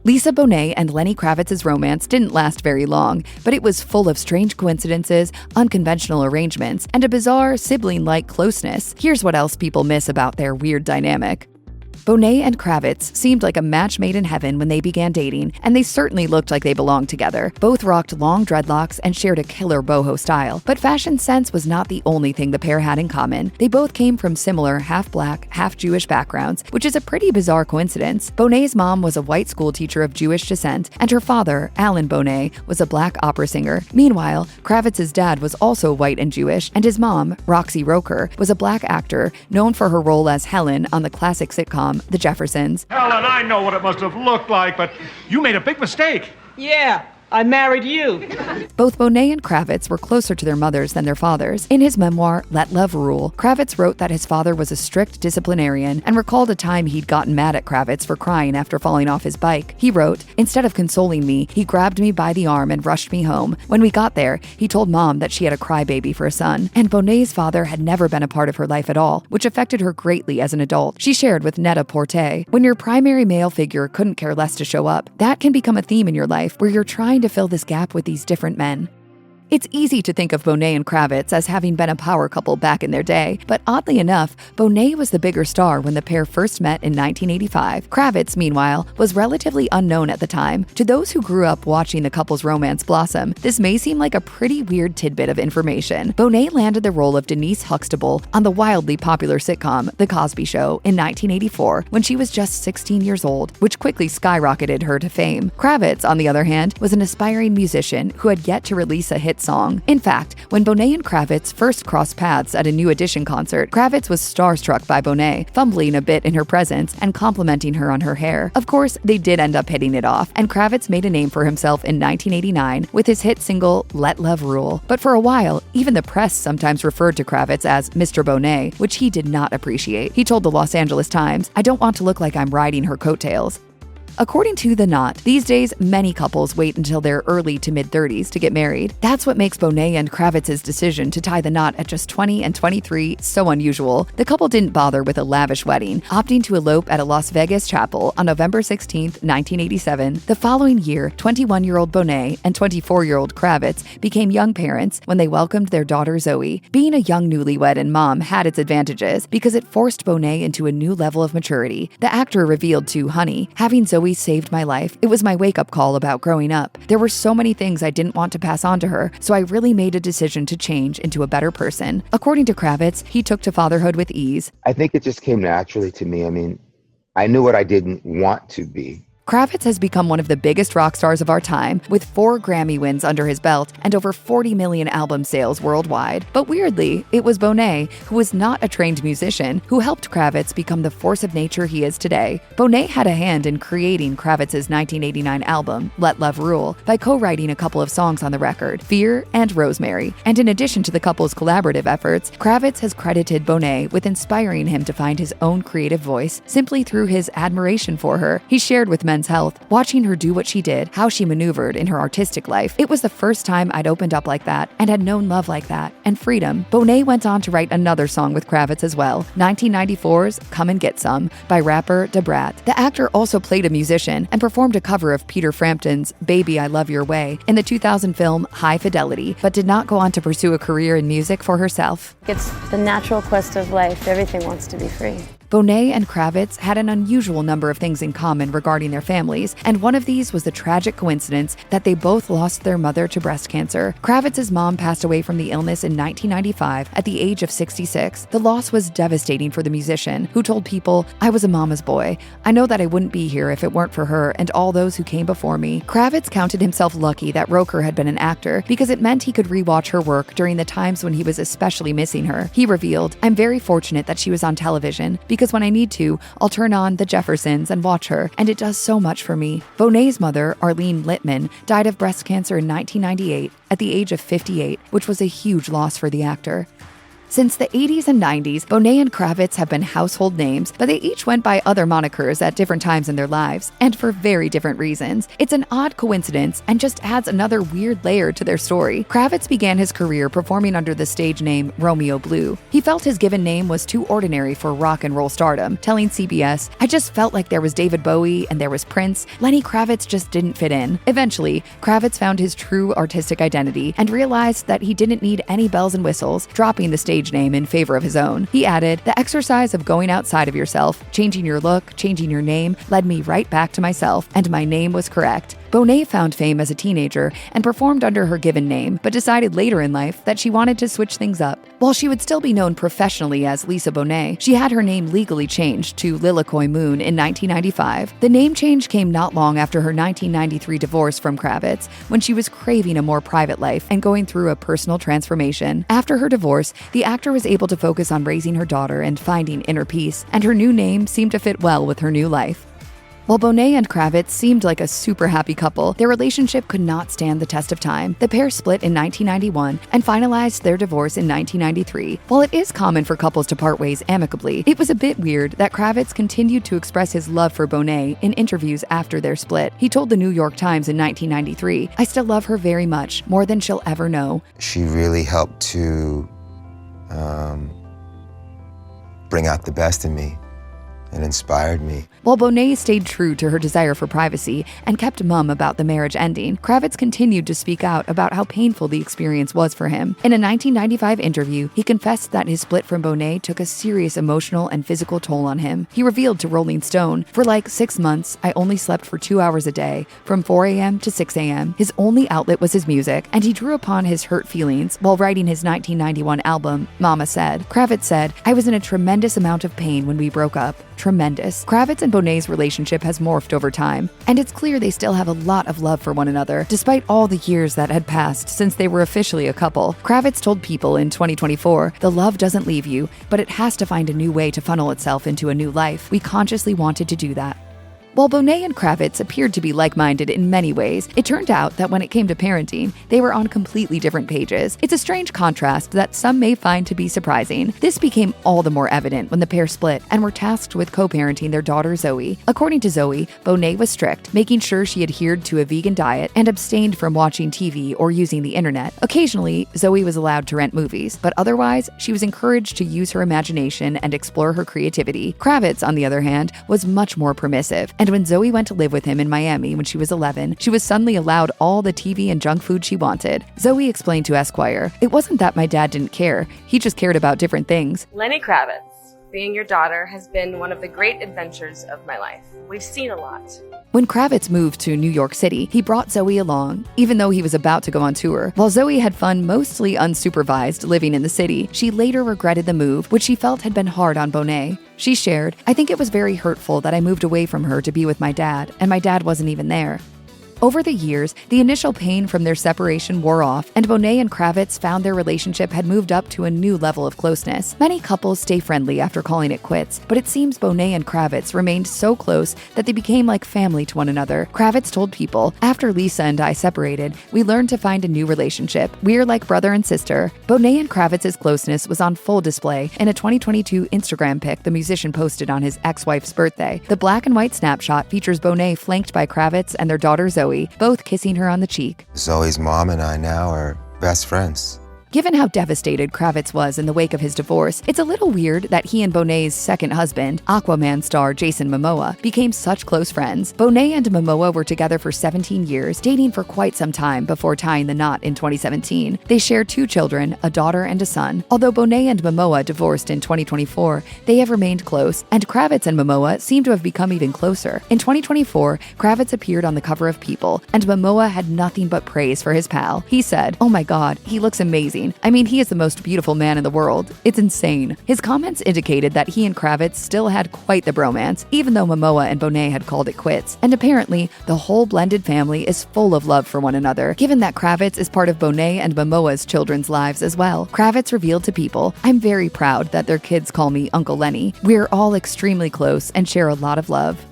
Lisa Bonet and Lenny Kravitz's romance didn't last very long, but it was full of strange coincidences, unconventional arrangements, and a bizarre sibling-like closeness. Here's what else people miss about their weird dynamic. Bonet and Kravitz seemed like a match made in heaven when they began dating, and they certainly looked like they belonged together. Both rocked long dreadlocks and shared a killer boho style. But fashion sense was not the only thing the pair had in common. They both came from similar half-black, half-Jewish backgrounds, which is a pretty bizarre coincidence. Bonet's mom was a white school teacher of Jewish descent, and her father, Alan Bonet, was a black opera singer. Meanwhile, Kravitz's dad was also white and Jewish, and his mom, Roxy Roker, was a black actor known for her role as Helen on the classic sitcom The Jeffersons. Helen, I know what it must have looked like, but you made a big mistake. Yeah, I married you. Both Bonet and Kravitz were closer to their mothers than their fathers. In his memoir, Let Love Rule, Kravitz wrote that his father was a strict disciplinarian and recalled a time he'd gotten mad at Kravitz for crying after falling off his bike. He wrote, "Instead of consoling me, he grabbed me by the arm and rushed me home. When we got there, he told Mom that she had a crybaby for a son." And Bonet's father had never been a part of her life at all, which affected her greatly as an adult. She shared with Netta Porte, "When your primary male figure couldn't care less to show up, that can become a theme in your life where you're trying to fill this gap with these different men." It's easy to think of Bonet and Kravitz as having been a power couple back in their day, but oddly enough, Bonet was the bigger star when the pair first met in 1985. Kravitz, meanwhile, was relatively unknown at the time. To those who grew up watching the couple's romance blossom, this may seem like a pretty weird tidbit of information. Bonet landed the role of Denise Huxtable on the wildly popular sitcom The Cosby Show in 1984 when she was just 16 years old, which quickly skyrocketed her to fame. Kravitz, on the other hand, was an aspiring musician who had yet to release a hit song. In fact, when Bonet and Kravitz first crossed paths at a New Edition concert, Kravitz was starstruck by Bonet, fumbling a bit in her presence and complimenting her on her hair. Of course, they did end up hitting it off, and Kravitz made a name for himself in 1989 with his hit single Let Love Rule. But for a while, even the press sometimes referred to Kravitz as Mr. Bonet, which he did not appreciate. He told the Los Angeles Times, "I don't want to look like I'm riding her coattails." According to The Knot, these days, many couples wait until their early to mid-30s to get married. That's what makes Bonet and Kravitz's decision to tie the knot at just 20 and 23 so unusual. The couple didn't bother with a lavish wedding, opting to elope at a Las Vegas chapel on November 16, 1987. The following year, 21-year-old Bonet and 24-year-old Kravitz became young parents when they welcomed their daughter Zoe. Being a young newlywed and mom had its advantages because it forced Bonet into a new level of maturity. The actor revealed to Honey, "Having Zoe saved my life. It was my wake-up call about growing up. There were so many things I didn't want to pass on to her, so I really made a decision to change into a better person." According to Kravitz, he took to fatherhood with ease. I think it just came naturally to me. I mean, I knew what I didn't want to be. Kravitz has become one of the biggest rock stars of our time, with 4 Grammy wins under his belt and over 40 million album sales worldwide. But weirdly, it was Bonet, who was not a trained musician, who helped Kravitz become the force of nature he is today. Bonet had a hand in creating Kravitz's 1989 album, Let Love Rule, by co-writing a couple of songs on the record, Fear and Rosemary. And in addition to the couple's collaborative efforts, Kravitz has credited Bonet with inspiring him to find his own creative voice simply through his admiration for her. He shared with Men's Health, "Watching her do what she did, how she maneuvered in her artistic life, it was the first time I'd opened up like that and had known love like that and freedom." Bonet went on to write another song with Kravitz as well, 1994's Come and Get Some by rapper Da Brat. The actor also played a musician and performed a cover of Peter Frampton's Baby I Love Your Way in the 2000 film High Fidelity, but did not go on to pursue a career in music for herself. It's the natural quest of life. Everything wants to be free. Bonet and Kravitz had an unusual number of things in common regarding their families, and one of these was the tragic coincidence that they both lost their mother to breast cancer. Kravitz's mom passed away from the illness in 1995 at the age of 66. The loss was devastating for the musician, who told People, "I was a mama's boy. I know that I wouldn't be here if it weren't for her and all those who came before me." Kravitz counted himself lucky that Roker had been an actor because it meant he could rewatch her work during the times when he was especially missing her. He revealed, "I'm very fortunate that she was on television because when I need to, I'll turn on The Jeffersons and watch her, and it does so much for me." Bonet's mother, Arlene Littman, died of breast cancer in 1998 at the age of 58, which was a huge loss for the actor. Since the 80s and 90s, Bonet and Kravitz have been household names, but they each went by other monikers at different times in their lives, and for very different reasons. It's an odd coincidence and just adds another weird layer to their story. Kravitz began his career performing under the stage name Romeo Blue. He felt his given name was too ordinary for rock and roll stardom, telling CBS, "I just felt like there was David Bowie and there was Prince. Lenny Kravitz just didn't fit in." Eventually, Kravitz found his true artistic identity and realized that he didn't need any bells and whistles, dropping the stage name in favor of his own. He added, "The exercise of going outside of yourself, changing your look, changing your name, led me right back to myself, and my name was correct." Bonet found fame as a teenager and performed under her given name, but decided later in life that she wanted to switch things up. While she would still be known professionally as Lisa Bonet, she had her name legally changed to Lilikoi Moon in 1995. The name change came not long after her 1993 divorce from Kravitz, when she was craving a more private life and going through a personal transformation. After her divorce, the actor was able to focus on raising her daughter and finding inner peace, and her new name seemed to fit well with her new life. While Bonet and Kravitz seemed like a super happy couple, their relationship could not stand the test of time. The pair split in 1991 and finalized their divorce in 1993. While it is common for couples to part ways amicably, it was a bit weird that Kravitz continued to express his love for Bonet in interviews after their split. He told the New York Times in 1993, "I still love her very much, more than she'll ever know." She really helped to bring out the best in me and inspired me. While Bonet stayed true to her desire for privacy and kept mum about the marriage ending, Kravitz continued to speak out about how painful the experience was for him. In a 1995 interview, he confessed that his split from Bonet took a serious emotional and physical toll on him. He revealed to Rolling Stone, "For like 6 months, I only slept for 2 hours a day, from 4 a.m. to 6 a.m. His only outlet was his music, and he drew upon his hurt feelings while writing his 1991 album, Mama Said." Kravitz said, "I was in a tremendous amount of pain when we broke up. Tremendous." Kravitz and Bonet's relationship has morphed over time, and it's clear they still have a lot of love for one another, despite all the years that had passed since they were officially a couple. Kravitz told People in 2024, "The love doesn't leave you, but it has to find a new way to funnel itself into a new life. We consciously wanted to do that." While Bonet and Kravitz appeared to be like-minded in many ways, it turned out that when it came to parenting, they were on completely different pages. It's a strange contrast that some may find to be surprising. This became all the more evident when the pair split and were tasked with co-parenting their daughter Zoe. According to Zoe, Bonet was strict, making sure she adhered to a vegan diet and abstained from watching TV or using the internet. Occasionally, Zoe was allowed to rent movies, but otherwise, she was encouraged to use her imagination and explore her creativity. Kravitz, on the other hand, was much more permissive, and when Zoe went to live with him in Miami when she was 11, she was suddenly allowed all the TV and junk food she wanted. Zoe explained to Esquire, "It wasn't that my dad didn't care, he just cared about different things." Lenny Kravitz, being your daughter has been one of the great adventures of my life. We've seen a lot. When Kravitz moved to New York City, he brought Zoe along, even though he was about to go on tour. While Zoe had fun mostly unsupervised living in the city, she later regretted the move, which she felt had been hard on Bonet. She shared, "I think it was very hurtful that I moved away from her to be with my dad, and my dad wasn't even there." Over the years, the initial pain from their separation wore off, and Bonet and Kravitz found their relationship had moved up to a new level of closeness. Many couples stay friendly after calling it quits, but it seems Bonet and Kravitz remained so close that they became like family to one another. Kravitz told People, "After Lisa and I separated, we learned to find a new relationship. We're like brother and sister." Bonet and Kravitz's closeness was on full display in a 2022 Instagram pic the musician posted on his ex-wife's birthday. The black and white snapshot features Bonet flanked by Kravitz and their daughter Zoe, both kissing her on the cheek. Zoe's mom and I now are best friends. Given how devastated Kravitz was in the wake of his divorce, it's a little weird that he and Bonet's second husband, Aquaman star Jason Momoa, became such close friends. Bonet and Momoa were together for 17 years, dating for quite some time before tying the knot in 2017. They share 2 children, a daughter and a son. Although Bonet and Momoa divorced in 2024, they have remained close, and Kravitz and Momoa seem to have become even closer. In 2024, Kravitz appeared on the cover of People, and Momoa had nothing but praise for his pal. He said, "Oh my God, he looks amazing. I mean, he is the most beautiful man in the world. It's insane." His comments indicated that he and Kravitz still had quite the bromance, even though Momoa and Bonet had called it quits. And apparently, the whole blended family is full of love for one another, given that Kravitz is part of Bonet and Momoa's children's lives as well. Kravitz revealed to People, "I'm very proud that their kids call me Uncle Lenny. We're all extremely close and share a lot of love."